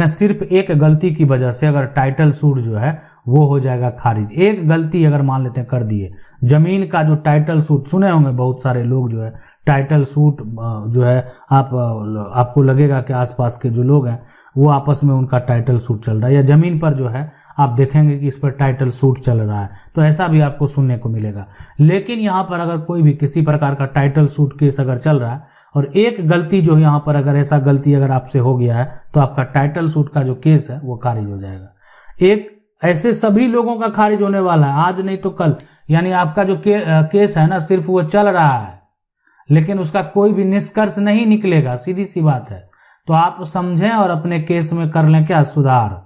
सिर्फ एक गलती की वजह से अगर टाइटल सूट जो है वो हो जाएगा खारिज। एक गलती अगर मान लेते हैं कर दिए, जमीन का जो टाइटल सूट, सुने होंगे बहुत सारे लोग जो है टाइटल सूट जो है आपको लगेगा कि आसपास के जो लोग हैं वो आपस में उनका टाइटल सूट चल रहा है, या जमीन पर जो है आप देखेंगे कि इस पर टाइटल सूट चल रहा है, तो ऐसा भी आपको सुनने को मिलेगा। लेकिन यहाँ पर अगर कोई भी किसी प्रकार का टाइटल सूट केस अगर चल रहा है और एक गलती जो यहाँ पर अगर ऐसा गलती अगर आपसे हो गया है तो आपका टाइटल सूट का जो केस है वो खारिज हो जाएगा। एक ऐसे सभी लोगों का खारिज होने वाला है, आज नहीं तो कल। यानी आपका जो केस है ना सिर्फ वो चल रहा है लेकिन उसका कोई भी निष्कर्ष नहीं निकलेगा, सीधी सी बात है। तो आप समझें और अपने केस में कर लें क्या सुधार।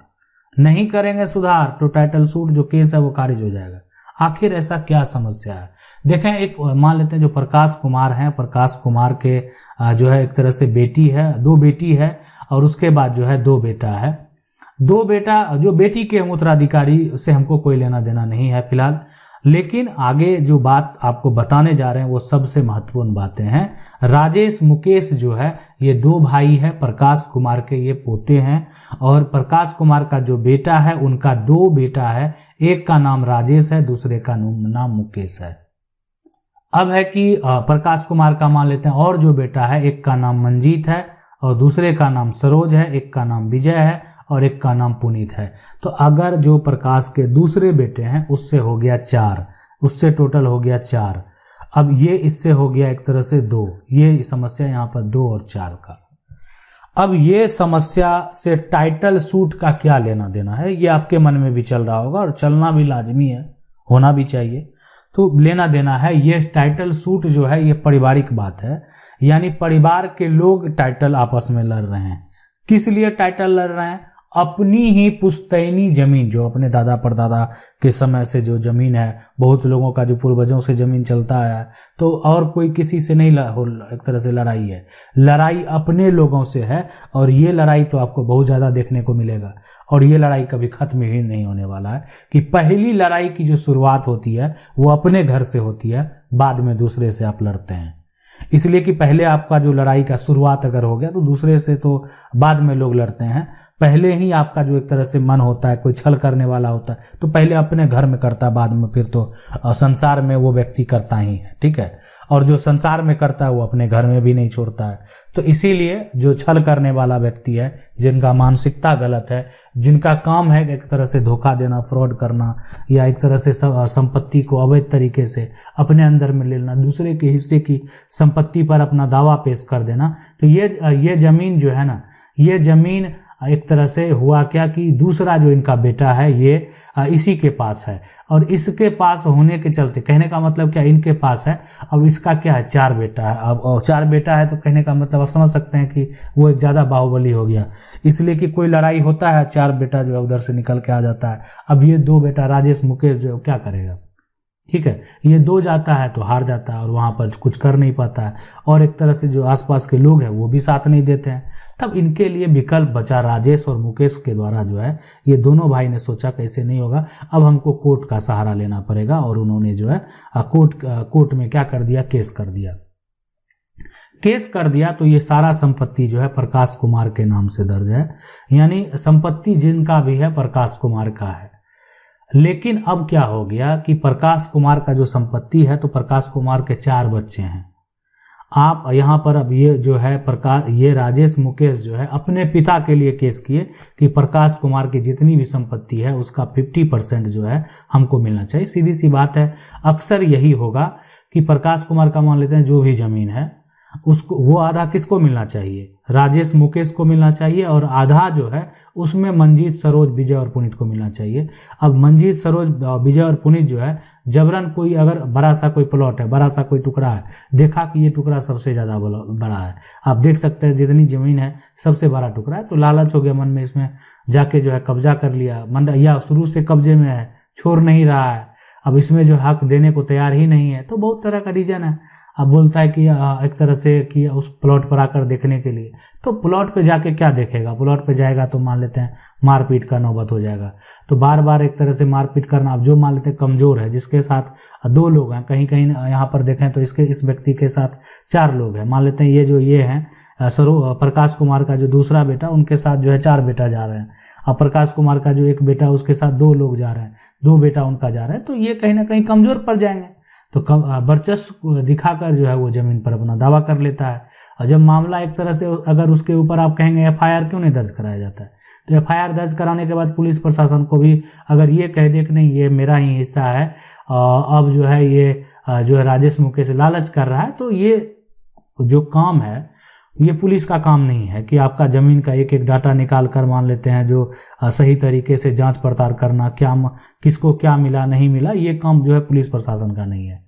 नहीं करेंगे सुधार तो टाइटल सूट जो केस है वो खारिज हो जाएगा। आखिर ऐसा क्या समस्या है? देखें, एक मान लेते हैं जो प्रकाश कुमार हैं, प्रकाश कुमार के जो है एक तरह से बेटी है, 2 बेटी है और उसके बाद जो है 2 बेटा है। 2 बेटा, जो बेटी के हम उत्तराधिकारी से हमको कोई लेना देना नहीं है फिलहाल, लेकिन आगे जो बात आपको बताने जा रहे हैं वो सबसे महत्वपूर्ण बातें हैं। राजेश मुकेश जो है ये 2 भाई है, प्रकाश कुमार के ये पोते हैं और प्रकाश कुमार का जो बेटा है उनका 2 बेटा है, एक का नाम राजेश है, दूसरे का नाम मुकेश है। अब है कि प्रकाश कुमार का मान लेते हैं और जो बेटा है, एक का नाम मंजीत है और दूसरे का नाम सरोज है, एक का नाम विजय है और एक का नाम पुनीत है। तो अगर जो प्रकाश के दूसरे बेटे हैं उससे हो गया 4, उससे टोटल हो गया 4। अब ये इससे हो गया एक तरह से 2, ये समस्या यहाँ पर 2 और 4 का। अब ये समस्या से टाइटल सूट का क्या लेना देना है, ये आपके मन में भी चल रहा होगा और चलना भी लाजमी है, होना भी चाहिए। तो लेना देना है, ये टाइटल सूट जो है ये पारिवारिक बात है, यानी परिवार के लोग टाइटल आपस में लड़ रहे हैं। किस लिए टाइटल लड़ रहे हैं? अपनी ही पुश्तैनी जमीन, जो अपने दादा परदादा के समय से जो जमीन है, बहुत लोगों का जो पूर्वजों से जमीन चलता है, तो और कोई किसी से नहीं एक तरह से लड़ाई है, लड़ाई अपने लोगों से है। और ये लड़ाई तो आपको बहुत ज़्यादा देखने को मिलेगा और ये लड़ाई कभी खत्म ही नहीं होने वाला है। कि पहली लड़ाई की जो शुरुआत होती है वो अपने घर से होती है, बाद में दूसरे से आप लड़ते हैं। इसलिए कि पहले आपका जो लड़ाई का शुरुआत अगर हो गया तो दूसरे से तो बाद में लोग लड़ते हैं। पहले ही आपका जो एक तरह से मन होता है, कोई छल करने वाला होता है तो पहले अपने घर में करता है, बाद में फिर तो संसार में वो व्यक्ति करता ही है, ठीक है। और जो संसार में करता है वो अपने घर में भी नहीं छोड़ता है। तो इसीलिए जो छल करने वाला व्यक्ति है, जिनका मानसिकता गलत है, जिनका काम है एक तरह से धोखा देना, फ्रॉड करना, या एक तरह से संपत्ति को अवैध तरीके से अपने अंदर में ले लेना, दूसरे के हिस्से की संपत्ति पर अपना दावा पेश कर देना, तो ये जमीन जो है ना, ये जमीन एक तरह से हुआ क्या कि दूसरा जो इनका बेटा है ये इसी के पास है और इसके पास होने के चलते, कहने का मतलब क्या, इनके पास है। अब इसका क्या है, 4 बेटा है। अब 4 बेटा है तो कहने का मतलब आप समझ सकते हैं कि वो एक ज़्यादा बाहुबली हो गया। इसलिए कि कोई लड़ाई होता है, 4 बेटा जो है उधर से निकल के आ जाता है। अब ये 2 बेटा राजेश मुकेश जो है क्या करेगा, ठीक है। ये 2 जाता है तो हार जाता है और वहां पर कुछ कर नहीं पाता है और एक तरह से जो आसपास के लोग हैं वो भी साथ नहीं देते हैं। तब इनके लिए विकल्प बचा राजेश और मुकेश के द्वारा जो है ये दोनों भाई ने सोचा कैसे नहीं होगा, अब हमको कोर्ट का सहारा लेना पड़ेगा। और उन्होंने जो है कोर्ट में क्या कर दिया, केस कर दिया। तो ये सारा संपत्ति जो है प्रकाश कुमार के नाम से दर्ज है, यानी संपत्ति जिनका भी है प्रकाश कुमार का है। लेकिन अब क्या हो गया कि प्रकाश कुमार का जो संपत्ति है तो प्रकाश कुमार के 4 बच्चे हैं। आप यहाँ पर अब ये जो है ये राजेश मुकेश जो है अपने पिता के लिए केस किए कि प्रकाश कुमार की जितनी भी संपत्ति है उसका 50% जो है हमको मिलना चाहिए। सीधी सी बात है, अक्सर यही होगा कि प्रकाश कुमार का मान लेते हैं जो भी जमीन है उसको, वो आधा किसको मिलना चाहिए, राजेश मुकेश को मिलना चाहिए और आधा जो है उसमें मंजीत सरोज विजय और पुनीत को मिलना चाहिए। अब मंजीत सरोज विजय और पुनीत जो है जबरन कोई अगर बड़ा सा कोई प्लॉट है, बड़ा सा कोई टुकड़ा है, देखा कि ये टुकड़ा सबसे ज्यादा बड़ा है, आप देख सकते हैं जितनी जमीन है सबसे बड़ा टुकड़ा है, तो लालच हो गया मन में, इसमें जाके जो है कब्जा कर लिया, मन या शुरू से कब्जे में है, छोड़ नहीं रहा है, अब इसमें जो हक देने को तैयार ही नहीं है। तो बहुत तरह का रीजन है। अब बोलता है कि एक तरह से कि उस प्लॉट पर आकर देखने के लिए, तो प्लॉट पे जाके क्या देखेगा? प्लॉट पे जाएगा तो मान लेते हैं मारपीट का नौबत हो जाएगा। तो बार बार एक तरह से मारपीट करना, अब जो मान लेते हैं कमजोर है, जिसके साथ 2 लोग हैं, कहीं कहीं यहाँ पर देखें तो इस व्यक्ति के साथ 4 लोग हैं, मान लेते हैं ये हैं प्रकाश कुमार का जो दूसरा बेटा, उनके साथ जो है 4 बेटा जा रहे हैं। अब प्रकाश कुमार का जो एक बेटा, उसके साथ 2 लोग जा रहे हैं, 2 बेटा उनका जा रहे हैं, तो ये कहीं ना कहीं कमजोर पड़ जाएंगे। तो वर्चस्व दिखाकर जो है वो जमीन पर अपना दावा कर लेता है। और जब मामला एक तरह से अगर उसके ऊपर आप कहेंगे एफआईआर क्यों नहीं दर्ज कराया जाता है, तो एफआईआर दर्ज कराने के बाद पुलिस प्रशासन को भी अगर ये कह दे कि नहीं ये मेरा ही हिस्सा है, अब जो है ये जो है राजेश मुकेश लालच कर रहा है, तो ये जो काम है ये पुलिस का काम नहीं है कि आपका जमीन का एक एक डाटा निकाल कर मान लेते हैं जो सही तरीके से जांच पड़ताल करना, क्या किसको क्या मिला नहीं मिला, ये काम जो है पुलिस प्रशासन का नहीं है।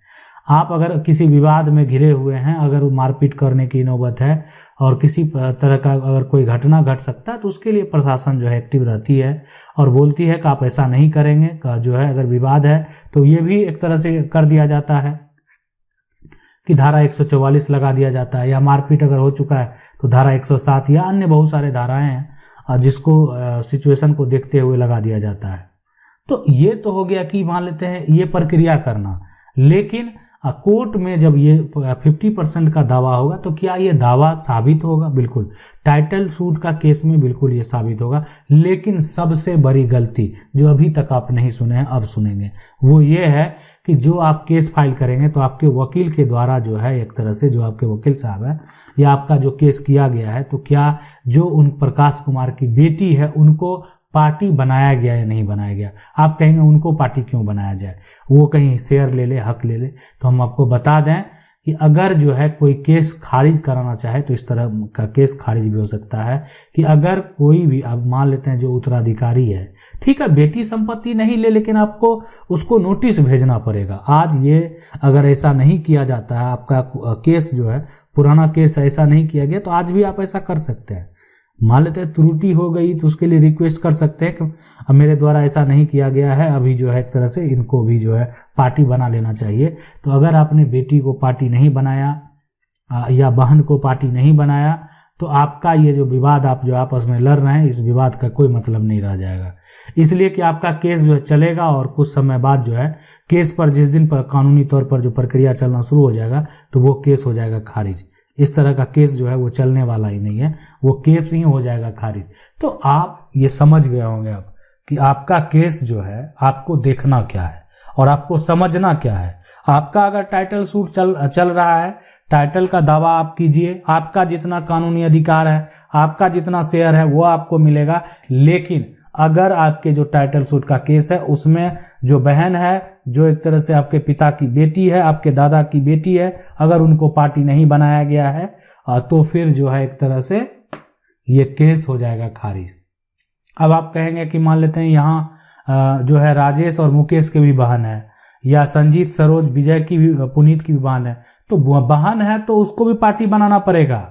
आप अगर किसी विवाद में घिरे हुए हैं, अगर मारपीट करने की नौबत है और किसी तरह का अगर कोई घटना घट सकता है, तो उसके लिए प्रशासन जो है एक्टिव रहती है और बोलती है कि आप ऐसा नहीं करेंगे। जो है अगर विवाद है तो ये भी एक तरह से कर दिया जाता है कि धारा 144 लगा दिया जाता है, या मारपीट अगर हो चुका है तो धारा 107 या अन्य बहुत सारे धाराएं हैं जिसको सिचुएशन को देखते हुए लगा दिया जाता है। तो ये तो हो गया कि मान लेते हैं ये प्रक्रिया करना, लेकिन कोर्ट में जब ये 50% का दावा होगा तो क्या ये दावा साबित होगा? बिल्कुल, टाइटल सूट का केस में बिल्कुल ये साबित होगा। लेकिन सबसे बड़ी गलती जो अभी तक आप नहीं सुने हैं, अब सुनेंगे, वो ये है कि जो आप केस फाइल करेंगे तो आपके वकील के द्वारा जो है एक तरह से जो आपके वकील साहब है या आपका जो केस किया गया है, तो क्या जो उन प्रकाश कुमार की बेटी है उनको पार्टी बनाया गया या नहीं बनाया गया? आप कहेंगे उनको पार्टी क्यों बनाया जाए, वो कहीं शेयर ले ले, हक ले ले। तो हम आपको बता दें कि अगर जो है कोई केस खारिज कराना चाहे तो इस तरह का केस खारिज भी हो सकता है कि अगर कोई भी, आप मान लेते हैं जो उत्तराधिकारी है, ठीक है बेटी संपत्ति नहीं ले, लेकिन आपको उसको नोटिस भेजना पड़ेगा। आज ये अगर ऐसा नहीं किया जाता है, आपका केस जो है पुराना केस ऐसा नहीं किया गया, तो आज भी आप ऐसा कर सकते हैं। मान लेते हैं त्रुटि हो गई तो उसके लिए रिक्वेस्ट कर सकते हैं कि मेरे द्वारा ऐसा नहीं किया गया है, अभी जो है एक तरह से इनको भी जो है पार्टी बना लेना चाहिए। तो अगर आपने बेटी को पार्टी नहीं बनाया या बहन को पार्टी नहीं बनाया, तो आपका ये जो विवाद आप जो आपस में लड़ रहे हैं, इस विवाद का कोई मतलब नहीं रह जाएगा। इसलिए कि आपका केस जो है चलेगा और कुछ समय बाद जो है केस पर जिस दिन पर कानूनी तौर पर जो प्रक्रिया चलना शुरू हो जाएगा तो वो केस हो जाएगा खारिज। इस तरह का केस जो है वो चलने वाला ही नहीं है, वो केस ही हो जाएगा खारिज। तो आप ये समझ गए होंगे अब कि आपका केस जो है आपको देखना क्या है और आपको समझना क्या है। आपका अगर टाइटल सूट चल रहा है, टाइटल का दावा आप कीजिए, आपका जितना कानूनी अधिकार है, आपका जितना शेयर है वो आपको मिलेगा। लेकिन अगर आपके जो टाइटल सूट का केस है उसमें जो बहन है, जो एक तरह से आपके पिता की बेटी है, आपके दादा की बेटी है, अगर उनको पार्टी नहीं बनाया गया है तो फिर जो है एक तरह से ये केस हो जाएगा खारिज। अब आप कहेंगे कि मान लेते हैं यहाँ जो है राजेश और मुकेश की भी बहन है, या संजीत, सरोज, विजय की भी, पुनीत की भी बहन है, तो बहन है तो उसको भी पार्टी बनाना पड़ेगा।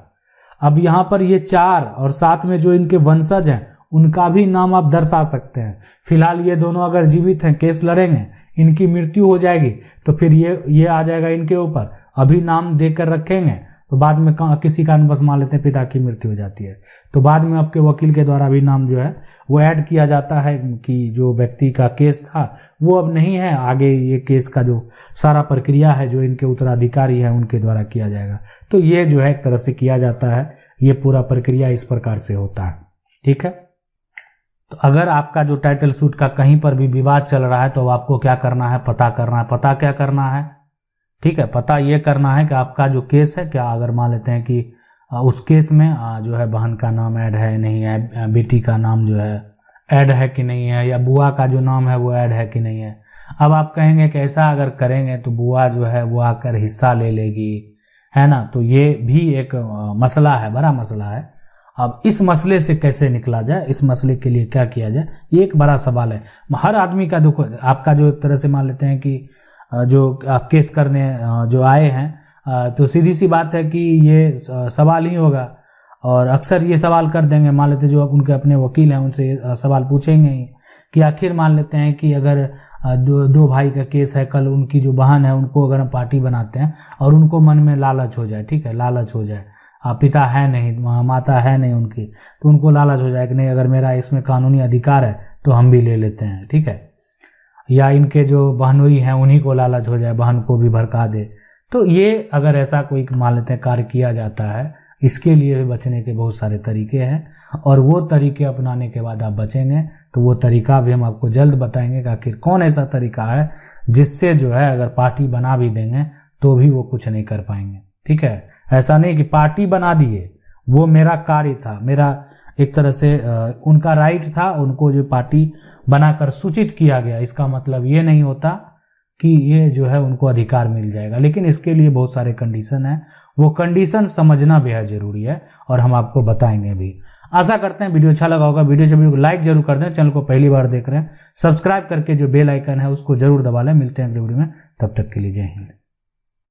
अब यहाँ पर ये 4 और साथ में जो इनके वंशज हैं उनका भी नाम आप दर्शा सकते हैं। फिलहाल ये दोनों अगर जीवित हैं, केस लड़ेंगे, इनकी मृत्यु हो जाएगी तो फिर ये आ जाएगा इनके ऊपर। अभी नाम देकर रखेंगे तो बाद में किसी कारणवश मान लेते हैं पिता की मृत्यु हो जाती है तो बाद में आपके वकील के द्वारा भी नाम जो है वो ऐड किया जाता है कि जो व्यक्ति का केस था वो अब नहीं है, आगे ये केस का जो सारा प्रक्रिया है जो इनके उत्तराधिकारी है उनके द्वारा किया जाएगा। तो ये जो है एक तरह से किया जाता है, ये पूरा प्रक्रिया इस प्रकार से होता है। ठीक है, तो अगर आपका जो टाइटल सूट का कहीं पर भी विवाद चल रहा है तो आपको क्या करना है, पता करना है। पता क्या करना है? ठीक है, पता ये करना है कि आपका जो केस है, क्या अगर मान लेते हैं कि उस केस में जो है बहन का नाम ऐड है नहीं है, बेटी का नाम जो है ऐड है कि नहीं है, या बुआ का जो नाम है वो ऐड है कि नहीं है। अब आप कहेंगे कि ऐसा अगर करेंगे तो बुआ जो है वो आकर हिस्सा ले लेगी, है ना। तो ये भी एक मसला है, बड़ा मसला है। अब इस मसले से कैसे निकला जाए, इस मसले के लिए क्या किया जाए, ये एक बड़ा सवाल है। हर आदमी का दुख, आपका जो एक तरह से मान लेते हैं कि जो आप केस करने जो आए हैं तो सीधी सी बात है कि ये सवाल ही होगा। और अक्सर ये सवाल कर देंगे, मान लेते जो उनके अपने वकील हैं उनसे सवाल पूछेंगे ही कि आखिर मान लेते हैं कि अगर दो भाई का केस है, कल उनकी जो बहन है उनको अगर हम पार्टी बनाते हैं और उनको मन में लालच हो जाए, ठीक है, लालच हो जाए, पिता है नहीं, माता है नहीं उनकी, तो उनको लालच हो जाए कि नहीं अगर मेरा इसमें कानूनी अधिकार है तो हम भी ले लेते हैं, ठीक है, या इनके जो बहनोई हैं उन्हीं को लालच हो जाए, बहन को भी भड़का दे। तो ये अगर ऐसा कोई मान लेते हैं कार्य किया जाता है, इसके लिए भी बचने के बहुत सारे तरीके हैं और वो तरीके अपनाने के बाद आप बचेंगे। तो वो तरीका भी हम आपको जल्द बताएंगे कि आखिर कौन ऐसा तरीका है जिससे जो है अगर पार्टी बना भी देंगे तो भी वो कुछ नहीं कर पाएंगे, ठीक है। ऐसा नहीं कि पार्टी बना दिए, वो मेरा कार्य था, मेरा एक तरह से उनका राइट था, उनको जो पार्टी बनाकर सूचित किया गया, इसका मतलब ये नहीं होता कि ये जो है उनको अधिकार मिल जाएगा। लेकिन इसके लिए बहुत सारे कंडीशन हैं, वो कंडीशन समझना बेहद जरूरी है और हम आपको बताएंगे भी। आशा करते हैं वीडियो अच्छा लगा होगा। वीडियो को लाइक जरूर कर दें, चैनल को पहली बार देख रहे हैं सब्सक्राइब करके जो बेल आइकन है उसको जरूर दबा लें। मिलते हैं अगली वीडियो में, तब तक के लिए जय हिंद।